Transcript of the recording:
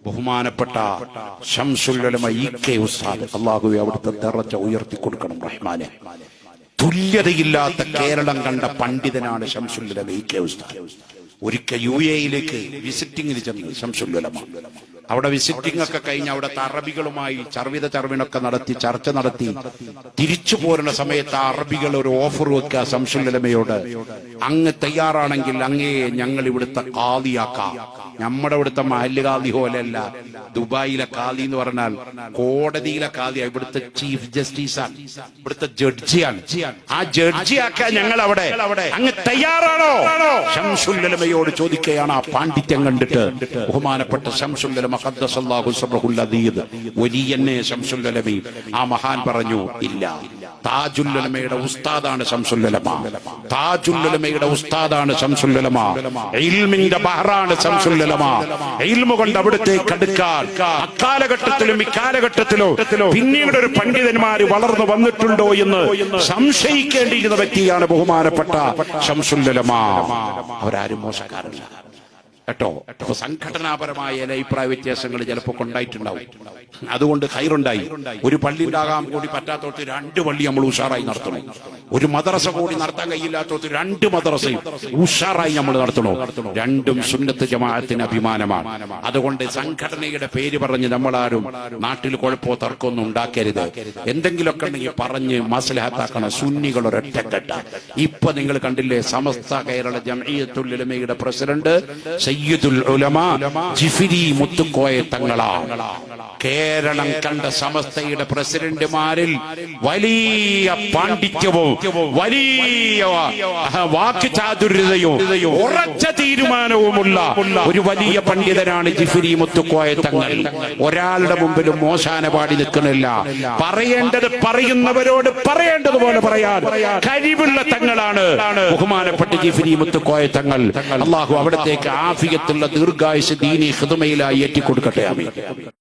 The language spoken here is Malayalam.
ബഹുമാനപ്പെട്ട ശംസുൽ ഉലമ ഇ.കെ. ഉസ്താദ്, അല്ലാഹു അവിടുത്തെ ദറജ ഉയർത്തി കൊടുക്കണം റഹ്മാനെ. തുല്യതയില്ലാത്ത കേരളം കണ്ട പണ്ഡിതനാണ് ശംസുൽ ഉലമ ഇ.കെ. ഉസ്താദ്. ഒരിക്കൽ UAE വിസിറ്റിംഗിന് ചെന്ന് ശംസുൽ ഉലമ അവിടെ വിസിറ്റിംഗ് ഒക്കെ കഴിഞ്ഞ് അവിടുത്തെ അറബികളുമായി ചർവിനൊക്കെ നടത്തി ചർച്ച നടത്തി തിരിച്ചു പോരുന്ന സമയത്ത് അറബികൾ ഒരു ഓഫർ വെക്കുക ശംസുൽ ഉലമയോട്, അങ്ങ് തയ്യാറാണെങ്കിൽ അങ്ങേ ഞങ്ങൾ ഇവിടുത്തെ ഖാദിയാക്കാം. നമ്മുടെ ഇവിടുത്തെ മഹല്ല് ഖാദി പോലെയല്ല, ദുബായിലെ ഖാദി എന്ന് പറഞ്ഞാൽ കോടതിയിലെ ഖാദി, ഇവിടുത്തെ ചീഫ് ജസ്റ്റിസാണ്, ഇവിടുത്തെ ജഡ്ജിയാണ്. ആ ജഡ്ജിയാക്കാൻ ഞങ്ങൾ അവിടെ, അങ്ങ് തയ്യാറാണോ? ശംസുൽ ഉലമയോട് ചോദിക്കുകയാണ്. ആ പാണ്ഡിത്യം കണ്ടിട്ട് ബഹുമാനപ്പെട്ട ശംസുൽ ഉലമ ഖദ്ദസല്ലാഹു സബ്റഹുൽ അദീദ് വലിയന്നെ ശംസുൽ ഉലമി ആ മഹാൻ പറഞ്ഞു, ഇല്ല, താജുൽ ഉലമയുടെ ഉസ്താദാണ് ശംസുൽ ഉലമ, താജുൽ ഉലമയുടെ ഉസ്താദാണ് ശംസുൽ ഉലമ, ഇൽമിന്റെ ബഹറാണ് ശംസുൽ ഉലമ. ഇൽമു കൊണ്ട് അവിടത്തേക്ക് അടുക്കാൻ അക്കാലഘട്ടത്തിലും ഇക്കാലഘട്ടത്തിലോ പിന്നീട് ഒരു പണ്ഡിതന്മാര് വളർന്നു വന്നിട്ടുണ്ടോ എന്ന് സംശയിക്കേണ്ടിയിരുന്ന വ്യക്തിയാണ് ബഹുമാനപ്പെട്ട ശംസുൽ ഉലമ. അവരാരും മോശക്കാരല്ല കേട്ടോ. സംഘടനാപരമായ ചില അഭിപ്രായ വ്യത്യാസങ്ങൾ ചിലപ്പോൾ ഉണ്ടായിട്ടുണ്ടാവും. അതുകൊണ്ട് ഖൈറുണ്ടായി. ഒരു പള്ളി ഉണ്ടാകാൻ കൂടി പറ്റാത്തോട്ട് 2 പള്ളി നമ്മൾ ഉഷാറായി നടത്തണം. ഒരു മദ്രസ കൂടി നടത്താൻ കഴിയില്ലാത്തോട്ട് 2 മദ്രസയും ഉഷാറായി നമ്മൾ നടത്തണോ. രണ്ടും സുന്നത്ത് ജമാഅത്തിന് അഭിമാനമാണ്. അതുകൊണ്ട് സംഘടനയുടെ പേര് പറഞ്ഞ് നമ്മളാരും നാട്ടിൽ കുഴപ്പമോ തർക്കമൊന്നും ഉണ്ടാക്കരുത്. എന്തെങ്കിലുമൊക്കെ ഉണ്ടെങ്കിൽ പറഞ്ഞ് മസ്ലഹത്താക്കണം. സുന്നികൾ ഒരൊറ്റക്കെട്ട. ഇപ്പൊ നിങ്ങൾ കണ്ടില്ലേ, സമസ്ത കേരള ജംഇയ്യത്തുൽ ഉലമയുടെ പ്രസിഡന്റ് സയ്യിദുൽ ഉലമ ജിഫ്രി മുത്തുക്കോയ തങ്ങളാണ്. കേരളം കണ്ട സമസ്തയുടെ പ്രസിഡന്റുമാരിൽ വലിയ പാണ്ഡിത്യവും വലിയ വാക്ചാതുര്യതയും ഉറച്ച തീരുമാനവുമുള്ള ഒരു വലിയ പണ്ഡിതനാണ് ജിഫ്രി മുത്തുക്കോയ തങ്ങൾ. ഒരാളുടെ മുമ്പിലും മോശാന പാടി നിൽക്കുന്നില്ല. പറയേണ്ടത് പറയുന്നവരോട് പറയേണ്ടതുപോലെ പറയാൻ കഴിവുള്ള തങ്ങളാണ് ബഹുമാനപ്പെട്ട ജിഫ്രി മുത്തുക്കോയ തങ്ങൾ. അല്ലാഹു അവിടത്തേക്ക് ആഫിയത്തുള്ള ദീർഘായുസ് ദീനി ഖിദ്മയിലായി ഏറ്റിക്കൊടുക്കട്ടെ. ആമീൻ.